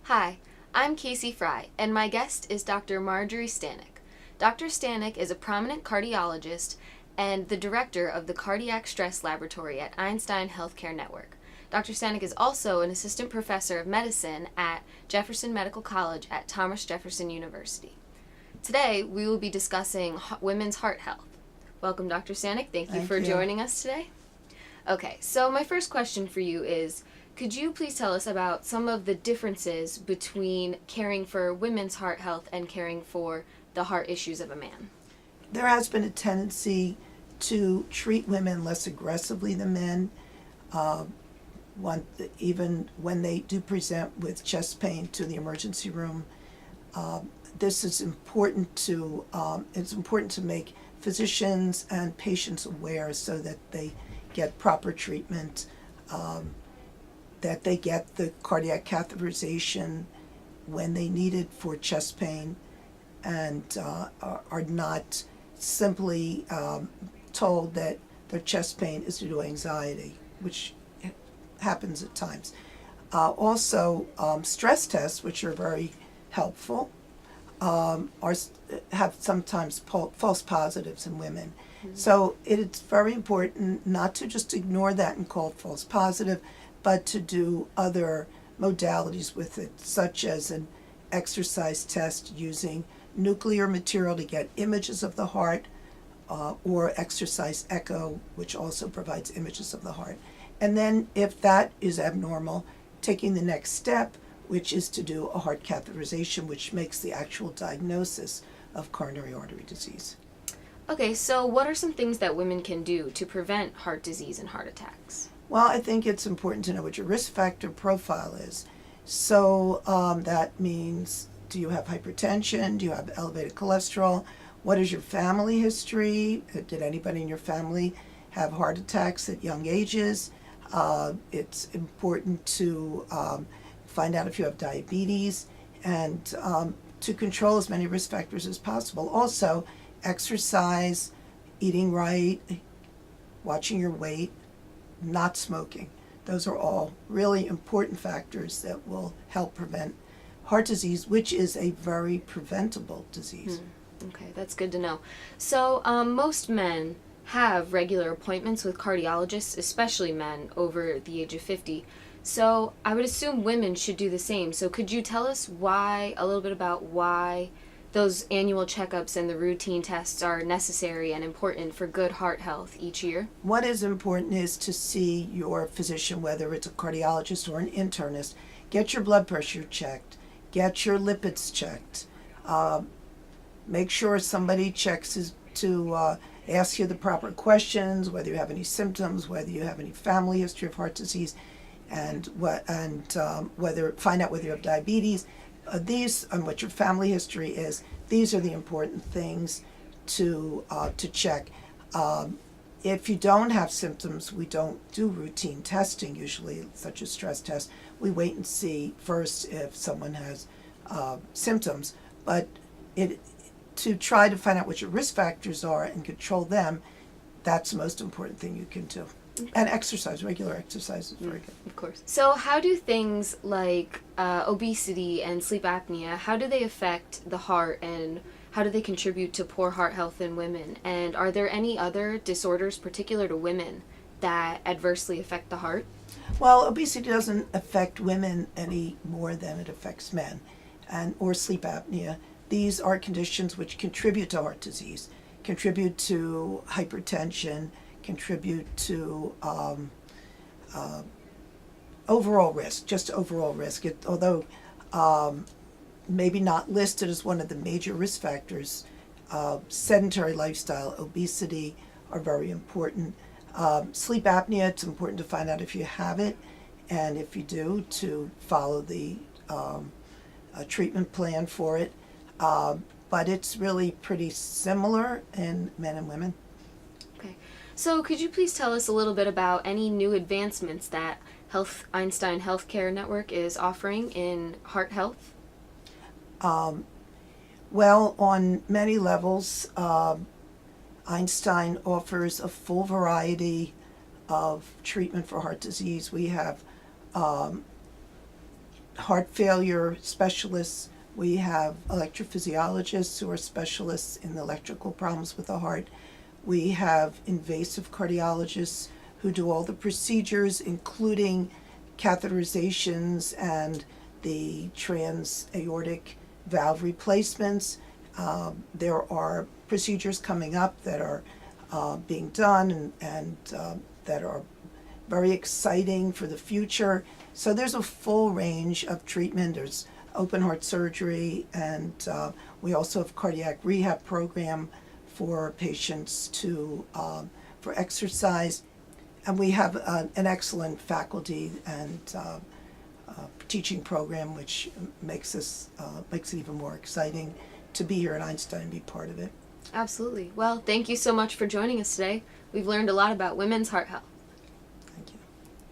Hi, I'm Kasey Frey, and my guest is Dr. Marjorie Stanek. Dr. Stanek is a prominent cardiologist and the director of the Cardiac Stress Laboratory at Einstein Healthcare Network. Dr. Stanek is also an assistant professor of medicine at Jefferson Medical College at Thomas Jefferson University. Today, we will be discussing women's heart health. Welcome, Dr. Stanek. Thank you for joining us today. Okay, so my first question for you is, could you please tell us about some of the differences between caring for women's heart health and caring for the heart issues of a man? There has been a tendency to treat women less aggressively than men, even when they do present with chest pain to the emergency room. This is important to it's important to make physicians and patients aware so that they get proper treatment, that they get the cardiac catheterization when they need it for chest pain, and are not simply told that their chest pain is due to anxiety, which happens at times. Also, stress tests, which are very helpful, have sometimes false positives in women. Mm-hmm. So it's very important not to just ignore that and call it false positive, but to do other modalities with it, such as an exercise test using nuclear material to get images of the heart, or exercise echo, which also provides images of the heart. And then if that is abnormal, taking the next step, which is to do a heart catheterization, which makes the actual diagnosis of coronary artery disease. Okay, so what are some things that women can do to prevent heart disease and heart attacks? Well, I think it's important to know what your risk factor profile is. So that means, do you have hypertension? Do you have elevated cholesterol? What is your family history? Did anybody in your family have heart attacks at young ages? It's important to find out if you have diabetes, and to control as many risk factors as possible. Also, exercise, eating right, watching your weight, not smoking. Those are all really important factors that will help prevent heart disease, which is a very preventable disease. Okay, that's good to know. So most men have regular appointments with cardiologists, especially men over the age of 50. So I would assume women should do the same. So could you tell us a little bit about why those annual checkups and the routine tests are necessary and important for good heart health each year? What is important is to see your physician, whether it's a cardiologist or an internist. Get your blood pressure checked. Get your lipids checked. Make sure somebody checks to ask you the proper questions, whether you have any symptoms, whether you have any family history of heart disease, and find out whether you have diabetes. And what your family history is. These are the important things to check. If you don't have symptoms, we don't do routine testing usually, such as stress tests. We wait and see first if someone has symptoms. But to try to find out what your risk factors are and control them, that's the most important thing you can do. Okay. And exercise, regular exercise is very good. Of course. So how do things like obesity and sleep apnea, how do they affect the heart, and how do they contribute to poor heart health in women? And are there any other disorders particular to women that adversely affect the heart? Well, obesity doesn't affect women any more than it affects men, or sleep apnea. These are conditions which contribute to heart disease, contribute to hypertension, contribute to overall risk, although maybe not listed as one of the major risk factors. Sedentary lifestyle, obesity are very important. Sleep apnea, it's important to find out if you have it, and if you do, to follow the treatment plan for it. But it's really pretty similar in men and women. Okay. So could you please tell us a little bit about any new advancements that Einstein Healthcare Network is offering in heart health? Well, on many levels, Einstein offers a full variety of treatment for heart disease. We have heart failure specialists. We have electrophysiologists who are specialists in electrical problems with the heart. We have invasive cardiologists who do all the procedures, including catheterizations and the trans-aortic valve replacements. There are procedures coming up that are being done and that are very exciting for the future. So there's a full range of treatment. There's open heart surgery, and we also have cardiac rehab program for patients for exercise. And we have an excellent faculty and teaching program, which makes it even more exciting to be here at Einstein and be part of it. Absolutely. Well, thank you so much for joining us today. We've learned a lot about women's heart health.